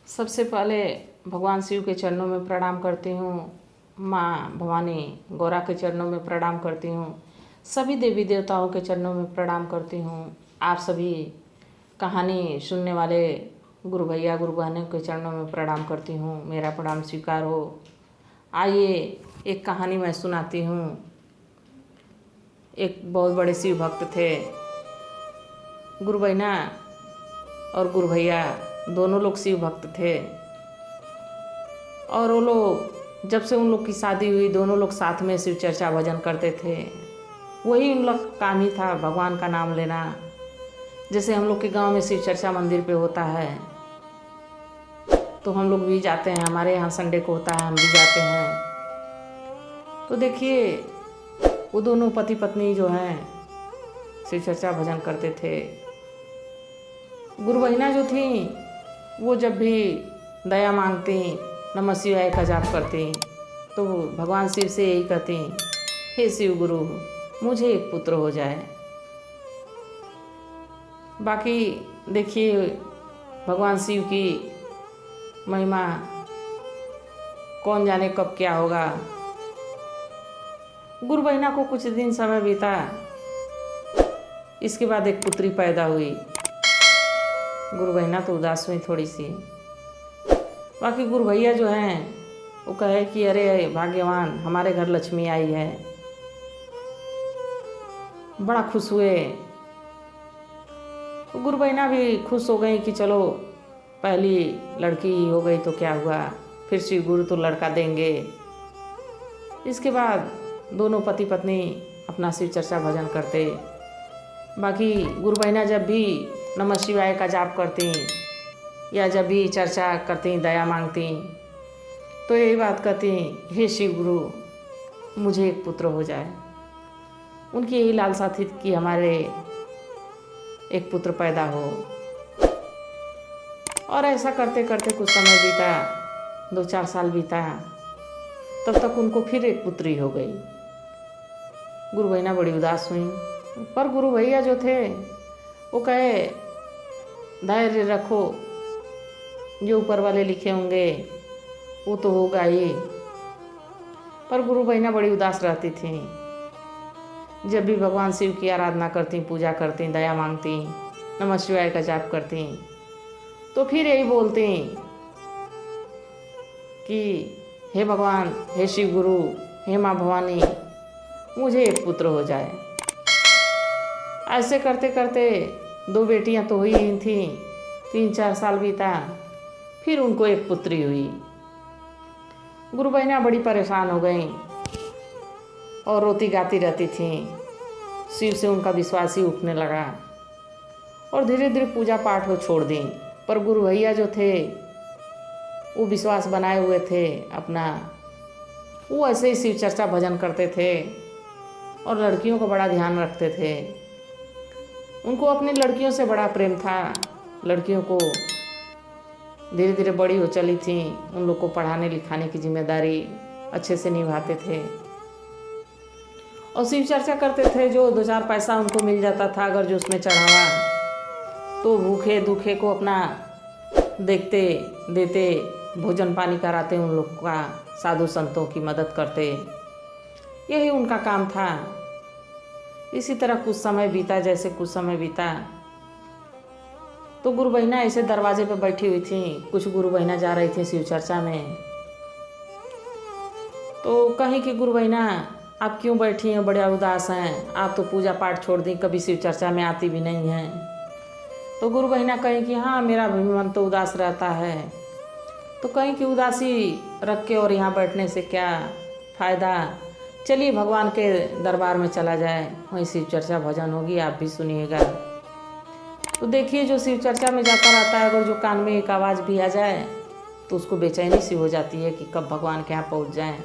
सबसे पहले भगवान शिव के चरणों में प्रणाम करती हूँ। माँ भवानी गौरा के चरणों में प्रणाम करती हूँ। सभी देवी देवताओं के चरणों में प्रणाम करती हूँ। आप सभी कहानी सुनने वाले गुरु भैया गुरु बहनों के चरणों में प्रणाम करती हूँ। मेरा प्रणाम स्वीकार हो। आइए एक कहानी मैं सुनाती हूँ। एक बहुत बड़े शिव भक्त थे। गुरु बहना और गुरु भैया दोनों लोग शिव भक्त थे। और वो लोग जब से उन लोग की शादी हुई दोनों लोग साथ में शिव चर्चा भजन करते थे। वही उन लोग का काम ही था, भगवान का नाम लेना। जैसे हम लोग के गांव में शिव चर्चा मंदिर पे होता है तो हम लोग भी जाते हैं। हमारे यहाँ संडे को होता है, हम भी जाते हैं। तो देखिए वो दोनों पति पत्नी जो हैं शिव चर्चा भजन करते थे। गुरु बहिना जो थी वो जब भी दया मांगती, नमः शिवाय का जाप करती तो भगवान शिव से यही कहती, हे शिव गुरु मुझे एक पुत्र हो जाए। बाकी देखिए भगवान शिव की महिमा, कौन जाने कब क्या होगा। गुरु बहिना को कुछ दिन समय बीता, इसके बाद एक पुत्री पैदा हुई। गुरु बहिना तो उदास हुई थोड़ी सी। बाकी गुरु भैया जो हैं वो कहे कि अरे भाग्यवान, हमारे घर लक्ष्मी आई है। बड़ा खुश हुए। तो गुरु बहिना भी खुश हो गई कि चलो पहली लड़की हो गई तो क्या हुआ, फिर शिव गुरु तो लड़का देंगे। इसके बाद दोनों पति पत्नी अपना शिव चर्चा भजन करते। बाकी गुरु बहिना जब भी नमः शिवाय का जाप करती या जब भी चर्चा करती, दया मांगती तो यही बात कहती, हे शिव गुरु मुझे एक पुत्र हो जाए। उनकी यही लालसा थी कि हमारे एक पुत्र पैदा हो। और ऐसा करते करते कुछ समय बीता, 2-4 साल बीता, तब तक उनको फिर एक पुत्री हो गई। गुरु बहिना बड़ी उदास हुई। पर गुरु भैया जो थे वो कहे, धैर्य रखो, जो ऊपर वाले लिखे होंगे वो तो होगा ही। पर गुरु बहिना बड़ी उदास रहती थी। जब भी भगवान शिव की आराधना करती, पूजा करती, दया मांगती, नमः शिवाय का जाप करती तो फिर यही बोलती कि हे भगवान, हे शिव गुरु, हे माँ भवानी मुझे एक पुत्र हो जाए। ऐसे करते करते 2 बेटियां तो हुई ही थीं। 3-4 साल बीता, फिर उनको एक पुत्री हुई। गुरु बहिना बड़ी परेशान हो गई और रोती गाती रहती थीं। शिव से उनका विश्वास ही उठने लगा और धीरे धीरे पूजा पाठ वो छोड़ दी। पर गुरु भैया जो थे वो विश्वास बनाए हुए थे अपना। वो ऐसे ही शिव चर्चा भजन करते थे और लड़कियों का बड़ा ध्यान रखते थे। उनको अपनी लड़कियों से बड़ा प्रेम था। लड़कियों को धीरे धीरे बड़ी हो चली थी, उन लोग को पढ़ाने लिखाने की जिम्मेदारी अच्छे से निभाते थे और शिव चर्चा करते थे। जो 2-4 पैसा उनको मिल जाता था, अगर जो उसमें चढ़ावा, तो भूखे दुखे को अपना देखते देते, भोजन पानी कराते, उन लोग का साधु संतों की मदद करते। यही उनका काम था। इसी तरह कुछ समय बीता। जैसे कुछ समय बीता तो गुरु बहिना ऐसे दरवाजे पे बैठी हुई थी। कुछ गुरु बहिना जा रही थी शिव चर्चा में। तो कहीं कि गुरु बहिना आप क्यों बैठी हैं, बड़े उदास हैं, आप तो पूजा पाठ छोड़ दी, कभी शिव चर्चा में आती भी नहीं हैं। तो गुरु बहिना कहीं कि हाँ मेरा भी मन तो उदास रहता है। तो कहीं कि उदासी रख के और यहाँ बैठने से क्या फ़ायदा, चलिए भगवान के दरबार में चला जाए, वहीं शिव चर्चा भजन होगी, आप भी सुनिएगा। तो देखिए जो शिव चर्चा में जाता रहता है, अगर जो कान में एक आवाज़ भी आ जाए तो उसको बेचैनी सी हो जाती है कि कब भगवान के यहाँ पहुँच जाएं।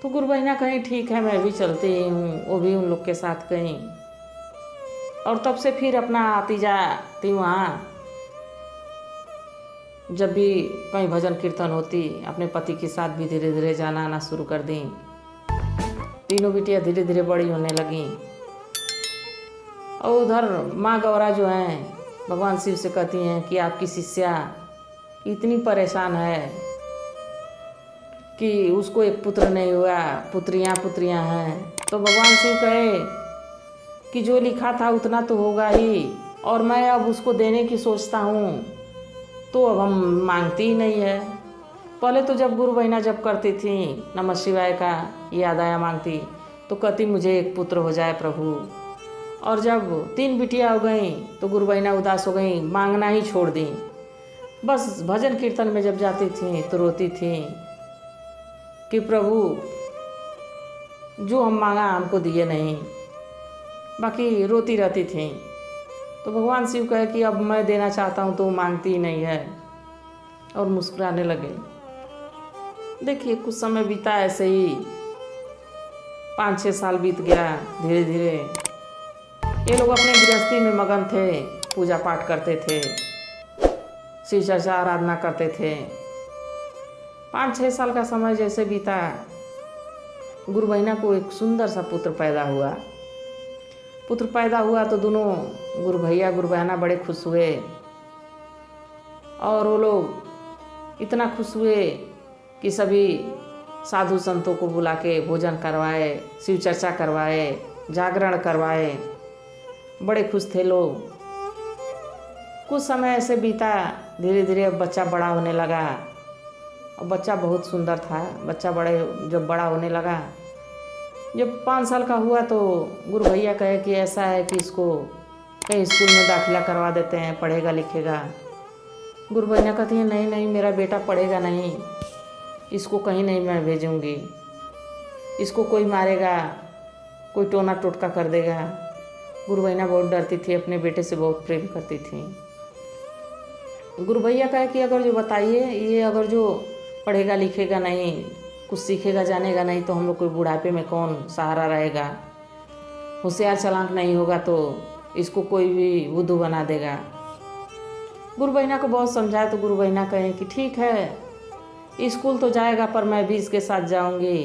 तो गुरु बहिना कहीं ठीक है मैं भी चलती ही हूँ, वो भी उन लोग के साथ गई। और तब से फिर अपना आती जाती वहाँ। जब भी कहीं भजन कीर्तन होती, अपने पति के साथ भी धीरे धीरे जाना आना शुरू कर दी। तीनों बिटियाँ धीरे धीरे बड़ी होने लगीं। और उधर माँ गौरा जो हैं भगवान शिव से कहती हैं कि आपकी शिष्या इतनी परेशान है कि उसको एक पुत्र नहीं हुआ, पुत्रियां हैं। तो भगवान शिव कहे कि जो लिखा था उतना तो होगा ही, और मैं अब उसको देने की सोचता हूँ तो अब हम मांगती ही नहीं है। पहले तो जब गुरु बहना जब करती थी नमः शिवाय का याद आया मांगती तो कहती मुझे एक पुत्र हो जाए प्रभु, और जब 3 बिटियाँ हो गई तो गुरु बहना उदास हो गई, मांगना ही छोड़ दी। बस भजन कीर्तन में जब जाती थी तो रोती थी कि प्रभु जो हम मांगा हमको दिए नहीं, बाकी रोती रहती थी। तो भगवान शिव कहे कि अब मैं देना चाहता हूँ तो मांगती ही नहीं है, और मुस्कुराने लगे। देखिए कुछ समय बीता ऐसे ही, 5-6 साल बीत गया। धीरे धीरे ये लोग अपने गृहस्थी में मगन थे, पूजा पाठ करते थे, शिव चर्चा आराधना करते थे। 5-6 साल का समय जैसे बीता, गुरु बहना को एक सुंदर सा पुत्र पैदा हुआ। पुत्र पैदा हुआ तो दोनों गुरु भैया गुरु बहना बड़े खुश हुए, और वो लोग इतना खुश हुए कि सभी साधु संतों को बुला के भोजन करवाए, शिव चर्चा करवाए, जागरण करवाए। बड़े खुश थे लोग। कुछ समय ऐसे बीता, धीरे धीरे अब बच्चा बड़ा होने लगा। और बच्चा बहुत सुंदर था। बच्चा जब बड़ा होने लगा, जब 5 साल का हुआ तो गुरु भैया कहे कि ऐसा है कि इसको कहीं स्कूल में दाखिला करवा देते हैं, पढ़ेगा लिखेगा। गुरु बहना कहती है नहीं नहीं, मेरा बेटा पढ़ेगा नहीं, इसको कहीं नहीं मैं भेजूंगी, इसको कोई मारेगा, कोई टोना टोटका कर देगा। गुरु बहना बहुत डरती थी, अपने बेटे से बहुत प्रेम करती थी। गुरु भैया कहे कि अगर जो बताइए, ये अगर जो पढ़ेगा लिखेगा नहीं, कुछ सीखेगा जानेगा नहीं, तो हम लोग कोई बुढ़ापे में कौन सहारा रहेगा। होशियार चालाक नहीं होगा तो इसको कोई भी बुद्धू बना देगा। गुरु बहना को बहुत समझाया तो गुरु बहना कहे कि ठीक है, स्कूल तो जाएगा पर मैं भी इसके साथ जाऊंगी।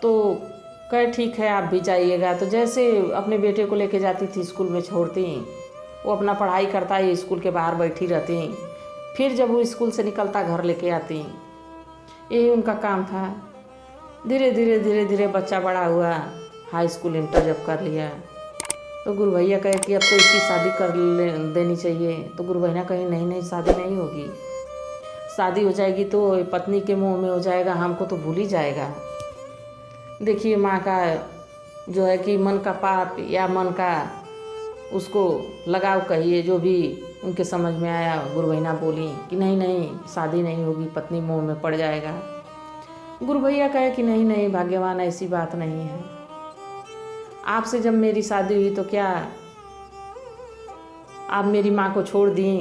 तो कहे ठीक है आप भी जाइएगा। तो जैसे अपने बेटे को लेके जाती थी स्कूल में छोड़ती, वो अपना पढ़ाई करता ही स्कूल के बाहर बैठी रहती, फिर जब वो स्कूल से निकलता घर लेके आती। यही उनका काम था। धीरे धीरे धीरे धीरे बच्चा बड़ा हुआ, हाई स्कूल इंटर जब कर लिया तो गुरु भैया कहे कि अब तो इसकी शादी कर देनी चाहिए। तो गुरु बहना कहे नहीं नहीं, शादी नहीं होगी, शादी हो जाएगी तो पत्नी के मुंह में हो जाएगा, हमको तो भूल ही जाएगा। देखिए माँ का जो है कि मन का पाप या मन का उसको लगाव कहिए, जो भी उनके समझ में आया, गुरु बहना बोली कि नहीं नहीं शादी नहीं होगी, पत्नी मुंह में पड़ जाएगा। गुरु भैया कहे कि नहीं नहीं भाग्यवान, ऐसी बात नहीं है। आपसे जब मेरी शादी हुई तो क्या आप मेरी माँ को छोड़ दी,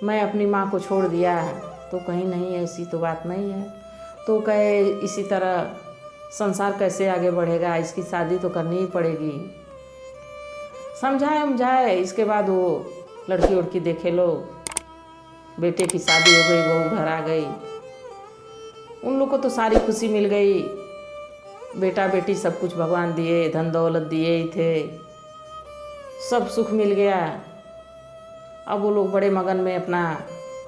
मैं अपनी माँ को छोड़ दिया? तो कहीं नहीं, ऐसी तो बात नहीं है। तो कहे इसी तरह संसार कैसे आगे बढ़ेगा, इसकी शादी तो करनी ही पड़ेगी। समझाए इसके बाद वो लड़की उड़की देखे लो, बेटे की शादी हो गई, बहू घर आ गई। उन लोग को तो सारी खुशी मिल गई, बेटा बेटी सब कुछ भगवान दिए, धन दौलत दिए ही थे, सब सुख मिल गया। अब वो लोग बड़े मगन में अपना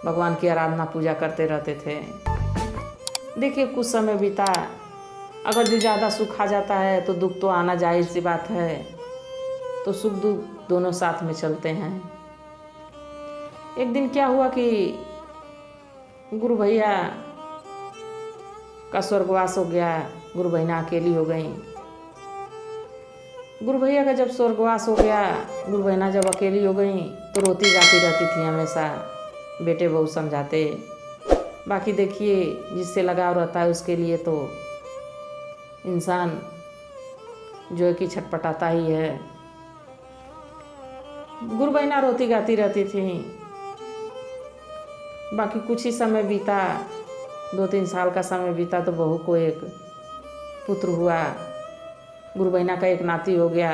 भगवान की आराधना पूजा करते रहते थे। देखिए कुछ समय बीता, अगर जो ज़्यादा सुख आ जाता है तो दुख तो आना जाहिर सी बात है, तो सुख दुख दोनों साथ में चलते हैं। एक दिन क्या हुआ कि गुरु भैया का स्वर्गवास हो गया, गुरु बहना अकेली हो गई। गुरु भैया का जब स्वर्गवास हो गया, गुरु बहना जब अकेली हो गई तो रोती गाती रहती थी हमेशा, बेटे बहू समझाते। बाकी देखिए जिससे लगाव रहता है उसके लिए तो इंसान जो है कि छटपटाता ही है। गुरु बहना रोती गाती रहती थी। बाकी कुछ ही समय बीता, 2-3 साल का समय बीता तो बहू को एक पुत्र हुआ। गुरु बहना का एक नाती हो गया।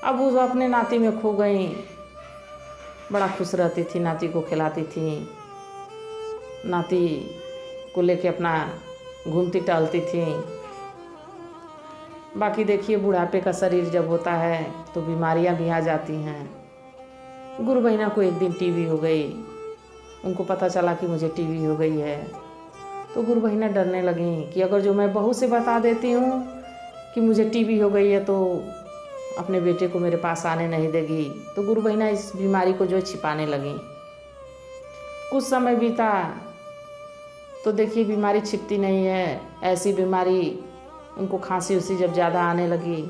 अब वो अपने नाती में खो गई, बड़ा खुश रहती थी, नाती को खिलाती थी, नाती को लेके अपना घूमती टहलती थी। बाकी देखिए बुढ़ापे का शरीर जब होता है तो बीमारियां भी आ जाती हैं। गुरु बहिना को एक दिन टीबी हो गई। उनको पता चला कि मुझे टीबी हो गई है, तो गुरु बहिना डरने लगी कि अगर जो मैं बहू से बता देती हूँ कि मुझे टीबी हो गई है तो अपने बेटे को मेरे पास आने नहीं देगी। तो गुरु बहिना इस बीमारी को जो छिपाने लगी। कुछ समय बीता तो देखिए बीमारी छिपती नहीं है। ऐसी बीमारी उनको खांसी उसी जब ज़्यादा आने लगी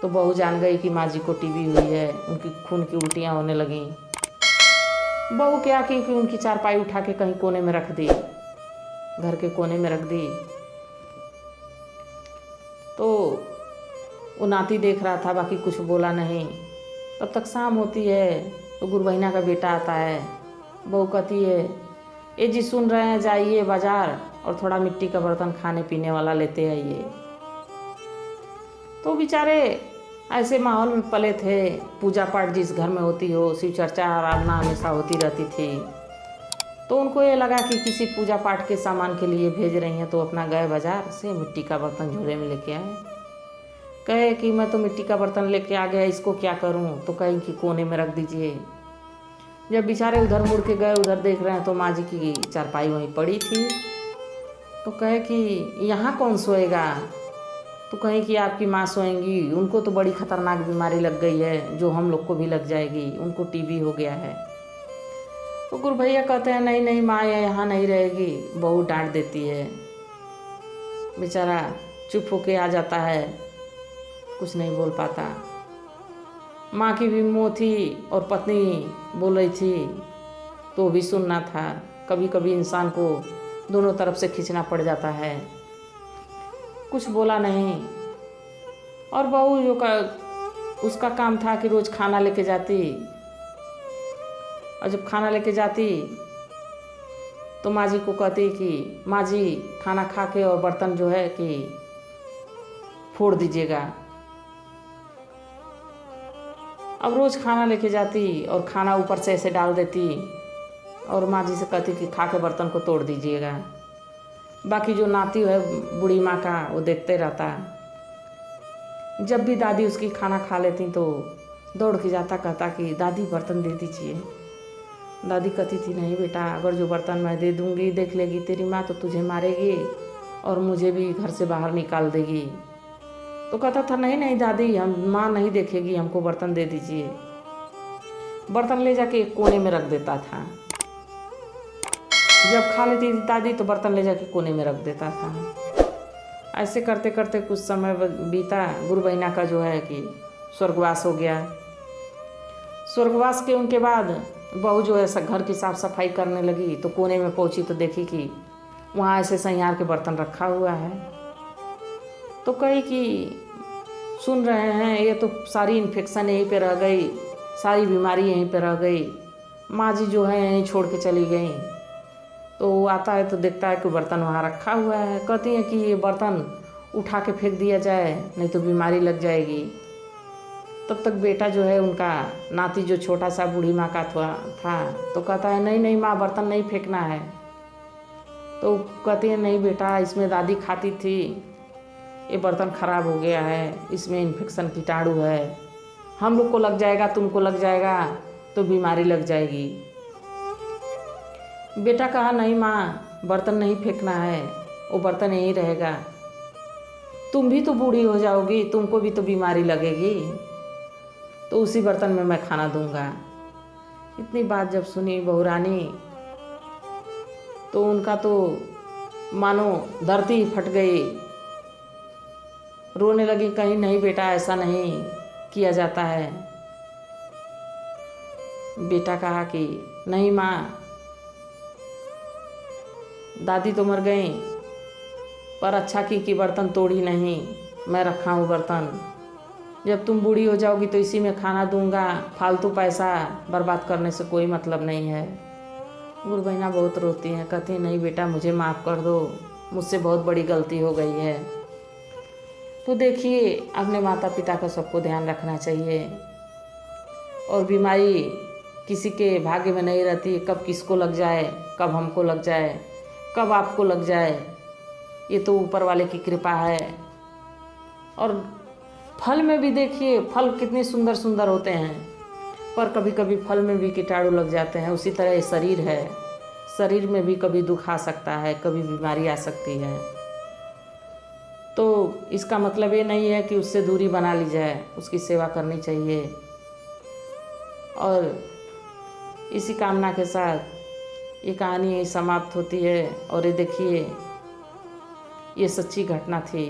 तो बहू जान गई कि माँ जी को टीबी हुई है। उनकी खून की उल्टियाँ होने लगीं। बहू क्या की कि उनकी चारपाई उठा के कहीं कोने में रख दी, घर के कोने में रख दी। तो वो नाती देख रहा था, बाकी कुछ बोला नहीं। तब तक शाम होती है तो गुरु बहिना का बेटा आता है। बहू कहती है, ए जी सुन रहे हैं, जाइए बाजार और थोड़ा मिट्टी का बर्तन खाने पीने वाला लेते आइए। तो बेचारे ऐसे माहौल में पले थे। पूजा पाठ जिस घर में होती हो, शिव चर्चा आराधना हमेशा होती रहती थी। तो उनको ये लगा कि किसी पूजा पाठ के सामान के लिए भेज रही हैं, तो अपना गए बाजार से मिट्टी का बर्तन झोले में लेके आए। कहे कि मैं तो मिट्टी का बर्तन लेके आ गया, इसको क्या करूं? तो कहीं कि कोने में रख दीजिए। जब बेचारे उधर मुड़ के गए, उधर देख रहे हैं तो माँ जी की चारपाई वहीं पड़ी थी। तो कहे कि यहाँ कौन सोएगा? तो कहें कि आपकी माँ सोएंगी, उनको तो बड़ी खतरनाक बीमारी लग गई है जो हम लोग को भी लग जाएगी, उनको टीबी हो गया है। तो गुरु भैया कहते हैं, नहीं नहीं माँ यहाँ नहीं रहेगी। बहू डांट देती है। बेचारा चुप होके आ जाता है, कुछ नहीं बोल पाता। माँ की भी मोह थी और पत्नी बोल रही थी तो भी सुनना था। कभी कभी इंसान को दोनों तरफ से खींचना पड़ जाता है। कुछ बोला नहीं। और बहू जो उसका काम था कि रोज़ खाना लेके जाती, और जब खाना लेके जाती तो माँ जी को कहती कि माँ जी खाना खा के और बर्तन जो है कि फोड़ दीजिएगा। अब रोज़ खाना लेके जाती और खाना ऊपर से ऐसे डाल देती और माँ जी से कहती कि खा के बर्तन को तोड़ दीजिएगा। बाकी जो नाती है बूढ़ी माँ का, वो देखते रहता। जब भी दादी उसकी खाना खा लेती तो दौड़ के जाता, कहता कि दादी बर्तन दे दीजिए। दादी कहती थी, नहीं बेटा, अगर जो बर्तन मैं दे दूँगी देख लेगी तेरी माँ तो तुझे मारेगी और मुझे भी घर से बाहर निकाल देगी। तो कहता था, नहीं नहीं दादी, हम माँ नहीं देखेगी, हमको बर्तन दे दीजिए। बर्तन ले जाके एक कोने में रख देता था। जब खा लेती थी दादी तो बर्तन ले जाके कोने में रख देता था। ऐसे करते करते कुछ समय बीता। गुरु बहिना का जो है कि स्वर्गवास हो गया। स्वर्गवास के उनके बाद बहू जो है घर की साफ़ सफाई करने लगी तो कोने में पहुंची तो देखी कि वहाँ ऐसे संयार के बर्तन रखा हुआ है। तो कही कि सुन रहे हैं, ये तो सारी इन्फेक्शन यहीं पे रह गई, सारी बीमारी यहीं पे रह गई। माँ जी जो है यहीं छोड़ के चली गई। तो वो आता है तो देखता है कि बर्तन वहाँ रखा हुआ है। कहती हैं कि ये बर्तन उठा के फेंक दिया जाए, नहीं तो बीमारी लग जाएगी। तब तक बेटा जो है उनका नाती जो छोटा सा बूढ़ी माँ का था तो कहता है, नहीं नहीं माँ, बर्तन नहीं फेंकना है। तो कहती है, नहीं बेटा, इसमें दादी खाती थी, ये बर्तन ख़राब हो गया है, इसमें इन्फेक्शन कीटाणु है, हम लोग को लग जाएगा, तुमको लग जाएगा तो बीमारी लग जाएगी। बेटा कहा, नहीं माँ, बर्तन नहीं फेंकना है, वो बर्तन यहीं रहेगा, तुम भी तो बूढ़ी हो जाओगी, तुमको भी तो बीमारी लगेगी, तो उसी बर्तन में मैं खाना दूंगा। इतनी बात जब सुनी बहू रानी तो उनका तो मानो धरती ही फट गई। रोने लगी, कहीं नहीं बेटा, ऐसा नहीं किया जाता है। बेटा कहा कि नहीं माँ, दादी तो मर गई पर अच्छा की कि बर्तन तोड़ी नहीं, मैं रखा हूँ बर्तन, जब तुम बूढ़ी हो जाओगी तो इसी में खाना दूंगा, फालतू पैसा बर्बाद करने से कोई मतलब नहीं है। गुरु बहिना बहुत रोती हैं, कहती हैं, नहीं बेटा, मुझे माफ़ कर दो, मुझसे बहुत बड़ी गलती हो गई है। तो देखिए, अपने माता पिता का सबको ध्यान रखना चाहिए। और बीमारी किसी के भाग्य में नहीं रहती, कब किसको लग जाए, कब हमको लग जाए, कब आपको लग जाए, ये तो ऊपर वाले की कृपा है। और फल में भी देखिए, फल कितने सुंदर सुंदर होते हैं। पर कभी कभी फल में भी कीटाणु लग जाते हैं। उसी तरह ये शरीर है, शरीर में भी कभी दुख आ सकता है, कभी बीमारी आ सकती है। तो इसका मतलब ये नहीं है कि उससे दूरी बना ली जाए, उसकी सेवा करनी चाहिए। और इसी कामना के साथ ये कहानी समाप्त होती है। और ये देखिए, ये सच्ची घटना थी।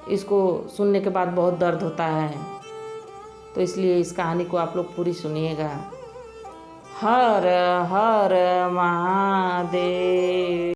इसको सुनने के बाद बहुत दर्द होता है, तो इसलिए इस कहानी को आप लोग पूरी सुनिएगा। हर हर महादेव।